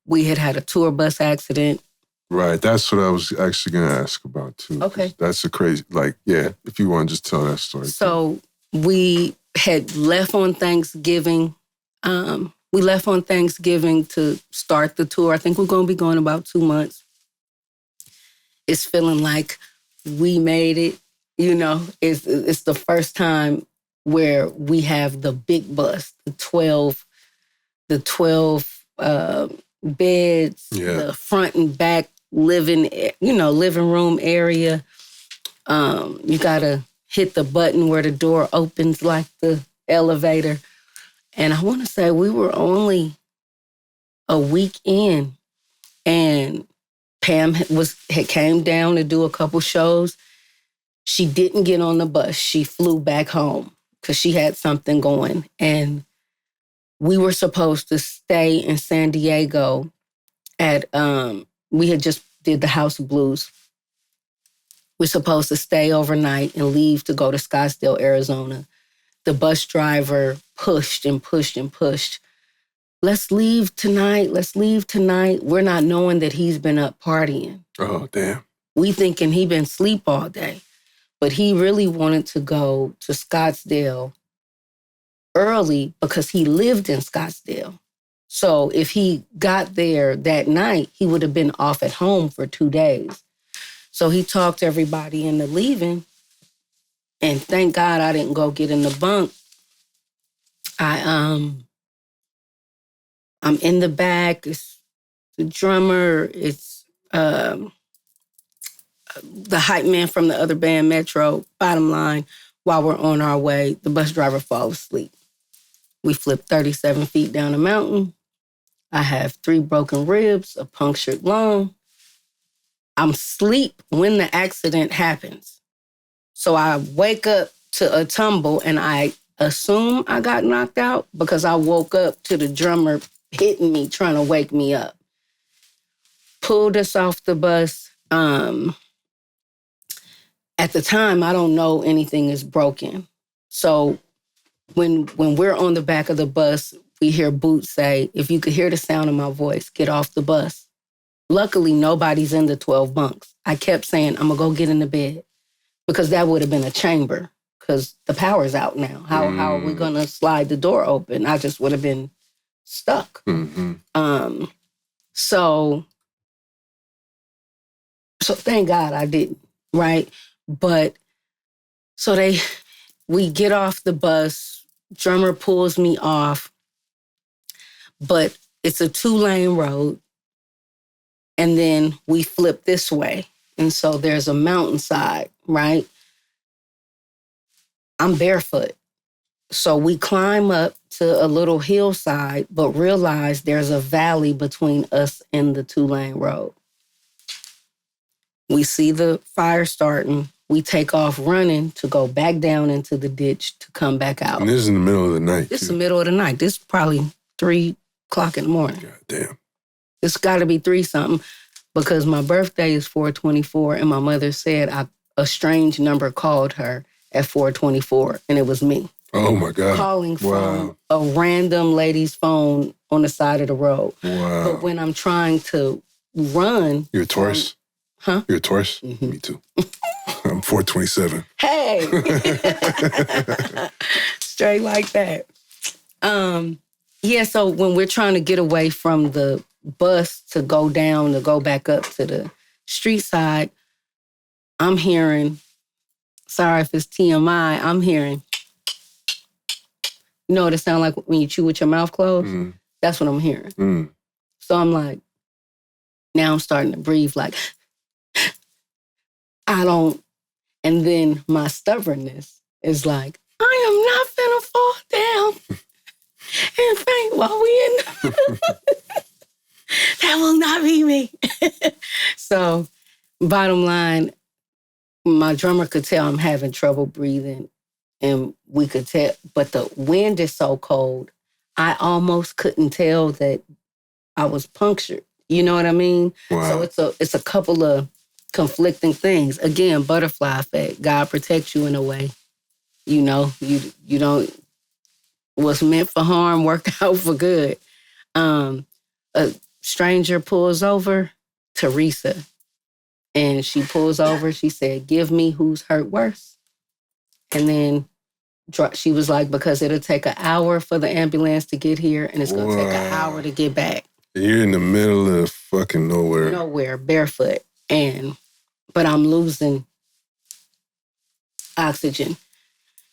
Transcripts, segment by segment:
We had a tour bus accident. Right. That's what I was actually going to ask about, too. Okay. That's a crazy, if you want to just tell that story. So we had left on Thanksgiving. We left on Thanksgiving to start the tour. I think we're going to be going about 2 months. It's feeling like we made it. You know, it's the first time where we have the big bus, the 12 beds, the front and back living room area. You gotta hit the button where the door opens like the elevator. And I want to say we were only a week in, and Pam had came down to do a couple shows. She didn't get on the bus. She flew back home because she had something going. And we were supposed to stay in San Diego at, we had just did the House of Blues. We're supposed to stay overnight and leave to go to Scottsdale, Arizona. The bus driver pushed and pushed and pushed. Let's leave tonight. Let's leave tonight. We're not knowing that he's been up partying. Oh, damn. We thinking he been asleep all day. But he really wanted to go to Scottsdale early because he lived in Scottsdale. So if he got there that night, he would have been off at home for 2 days. So he talked everybody into leaving. And thank God I didn't go get in the bunk. I'm in the back. It's the drummer. It's the hype man from the other band, Metro. Bottom line, while we're on our way, the bus driver falls asleep. We flipped 37 feet down a mountain. I have 3 broken ribs, a punctured lung. I'm asleep when the accident happens. So I wake up to a tumble and I assume I got knocked out because I woke up to the drummer hitting me, trying to wake me up. Pulled us off the bus. At the time, I don't know anything is broken. So when we're on the back of the bus, we hear Boots say, if you could hear the sound of my voice, get off the bus. Luckily, nobody's in the 12 bunks. I kept saying, I'm going to go get in the bed because that would have been a chamber because the power's out now. How are we going to slide the door open? I just would have been stuck. Mm-hmm. So thank God I didn't, right? But so we get off the bus, drummer pulls me off, but it's a 2-lane road. And then we flip this way. And so there's a mountainside, right? I'm barefoot. So we climb up to a little hillside, but realize there's a valley between us and the 2-lane road. We see the fire starting. We take off running to go back down into the ditch to come back out. And this is in the middle of the night. This is the middle of the night. This is probably 3 o'clock in the morning. God damn. It's got to be 3-something because my birthday is 4/24 and my mother said a strange number called her at 4/24 and it was me. Oh my God. Calling from a random lady's phone on the side of the road. Wow. But when I'm trying to run. You're a Taurus? Huh? You're a Taurus? Mm-hmm. Me too. I'm 4/27. Hey. Straight like that. Yeah, so when we're trying to get away from the bus to go back up to the street side, I'm hearing, sorry if it's TMI, I'm hearing, you know what it sounds like when you chew with your mouth closed? Mm. That's what I'm hearing. Mm. So I'm like, now I'm starting to breathe like, and then my stubbornness is like, I am not finna fall down and faint while we in that will not be me. So, bottom line, my drummer could tell I'm having trouble breathing, and we could tell, but the wind is so cold, I almost couldn't tell that I was punctured. You know what I mean? Wow. So it's a couple of conflicting things. Again, butterfly effect. God protects you in a way. You know, you don't, what's meant for harm work out for good. A stranger pulls over, Teresa. And she pulls over. She said, give me who's hurt worse. And then she was like, because it'll take an hour for the ambulance to get here, and it's going to take an hour to get back. You're in the middle of fucking nowhere. Nowhere, barefoot. But I'm losing oxygen.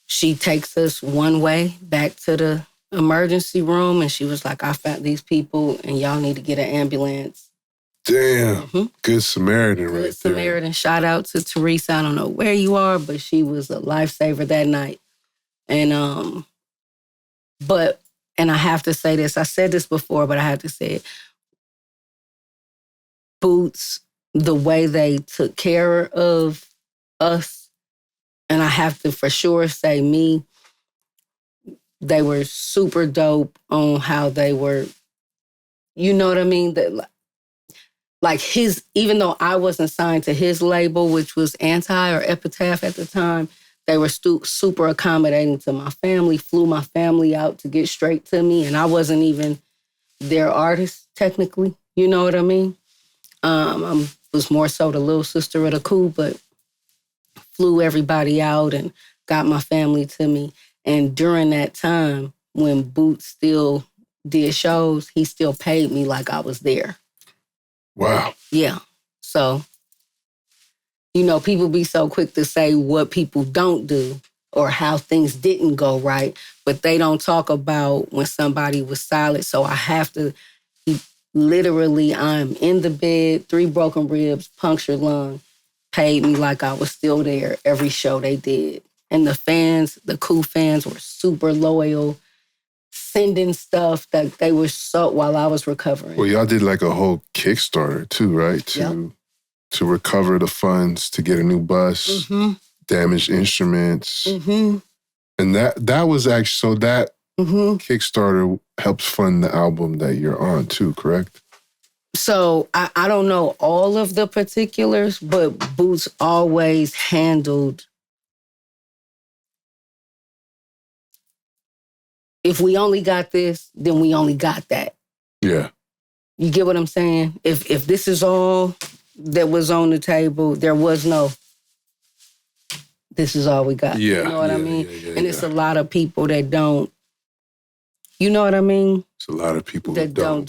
She takes us one way back to the emergency room, and she was like, I found these people, and y'all need to get an ambulance. Damn. Mm-hmm. Good Samaritan right there. Good Samaritan. Shout out to Teresa. I don't know where you are, but she was a lifesaver that night. And I have to say this. I said this before, but I have to say it. Boots, the way they took care of us, and I have to for sure say me, they were super dope on how they were, you know what I mean? That like even though I wasn't signed to his label, which was Anti or Epitaph at the time, they were super accommodating to my family, flew my family out to get straight to me, and I wasn't even their artist, technically. You know what I mean? I was more so the little sister of the Coup, but flew everybody out and got my family to me. And during that time, when Boots still did shows, he still paid me like I was there. Wow. Yeah. So, you know, people be so quick to say what people don't do or how things didn't go right, but they don't talk about when somebody was solid. So I have to, literally, I'm in the bed, 3 broken ribs, punctured lung, paid me like I was still there every show they did. And the fans, the Coup fans were super loyal, sending stuff that they were so, while I was recovering. Well, y'all did like a whole Kickstarter too, right? To recover the funds to get a new bus, damaged instruments. Mm-hmm. And that was actually, so that Kickstarter helps fund the album that you're on too, correct? So I don't know all of the particulars, but Boots always handled, if we only got this, then we only got that. Yeah. You get what I'm saying? If this is all that was on the table, there was no, this is all we got. Yeah. You know what I mean? And it's a lot of people that don't, you know what I mean? It's a lot of people that don't.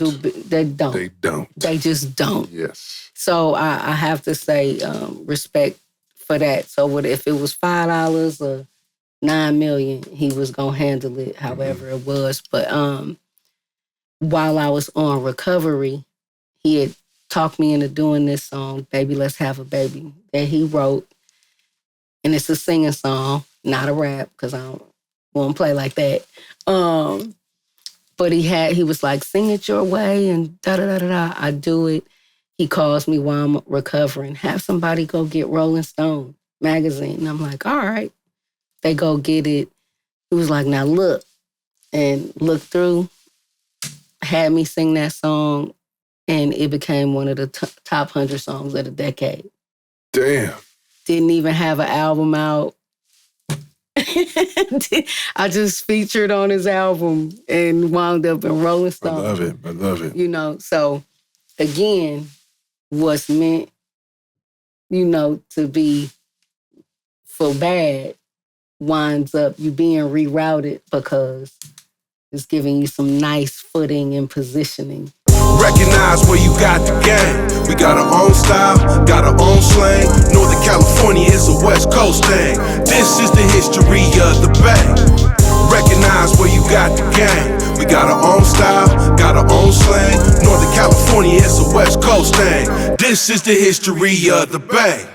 They don't. They just don't. Yes. So I have to say respect for that. So if it was $5 or $9 million, he was gonna handle it however it was. But while I was on recovery, he had talked me into doing this song, Baby Let's Have a Baby, that he wrote. And it's a singing song, not a rap, because I don't want to play like that. But he was like, sing it your way and da-da-da-da-da. I do it. He calls me while I'm recovering. Have somebody go get Rolling Stone magazine. And I'm like, all right. They go get it. He was like, now look. And look through. Had me sing that song. And it became one of the top 100 songs of the decade. Damn. Didn't even have an album out. I just featured on his album and wound up in Rolling Stone. I love it. You know, so again, what's meant, you know, to be for bad winds up you being rerouted because it's giving you some nice footing and positioning. Recognize where you got the game. We got our own style, got our own slang. Northern California is a West Coast thing. This is the history of the Bay. Recognize where you got the game. We got our own style, got our own slang. Northern California is a West Coast thing. This is the history of the Bay.